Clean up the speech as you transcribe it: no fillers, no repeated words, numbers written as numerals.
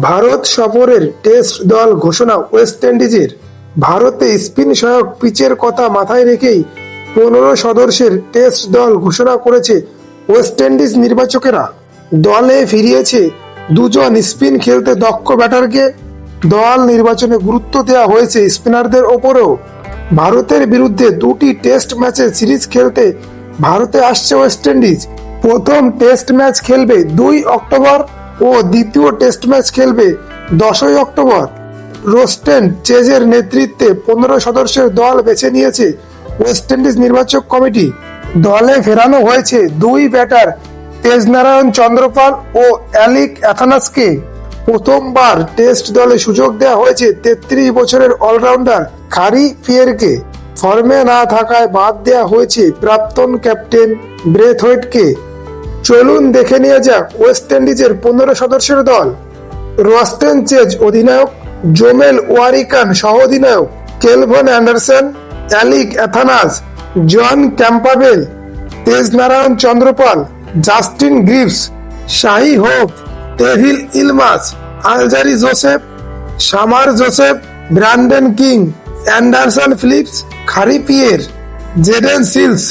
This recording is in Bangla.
ভারত সফরের টেস্ট দল ঘোষণা ওয়েস্ট ইন্ডিজের। ভারতে স্পিন সহায়ক পিচের কথা মাথায় রেখেই 15 সদস্যের টেস্ট দল ঘোষণা করেছে ওয়েস্ট ইন্ডিজ নির্বাচকেরা। দলে ফিরিয়েছে দুজন স্পিন খেলতে দক্ষ ব্যাটারকে। দল নির্বাচনে গুরুত্ব দেওয়া হয়েছে স্পিনারদের ওপরেও। ভারতের বিরুদ্ধে 2টি টেস্ট ম্যাচের সিরিজ খেলতে ভারতে আসছে ওয়েস্ট ইন্ডিজ। প্রথম টেস্ট ম্যাচ খেলবে 2 অক্টোবর ও দ্বিতীয় টেস্ট ম্যাচ খেলবে 10 অক্টোবর। রোস্টেন চেজের নেতৃত্বে 15 সদস্যের দল বেছে নিয়েছে ওয়েস্ট ইন্ডিজ নির্বাচক কমিটি। দলে ফেরানো হয়েছে 2 ব্যাটার তেজনারায়ণ চন্দ্রপাল ও অ্যালিক অ্যাথানাসকে। প্রথমবার টেস্ট দলে সুযোগ দেওয়া হয়েছে 33 বছরের অলরাউন্ডার খারি পিয়েরকে। ফর্মে না থাকায় বাদ দেওয়া হয়েছে প্রাক্তন ক্যাপ্টেন ব্রেথওয়েটকে। চলুন দেখে নিয়ে যাক ওয়েস্ট ইন্ডিজের 15 সদস্যের দল। রোস্টেন চেজ অধিনায়ক, জোমেল ওয়ারিকান সহ অধিনায়ক, Kevlon Anderson, Alick Athanaze, John Campbell, Tagenarine Chanderpaul, Justin Greaves, Shai Hope, Tevin ইলমাস, Alzarri Joseph, Shamar Joseph, Brandon King, Anderson Phillips, Khary Pierre, Jayden seals.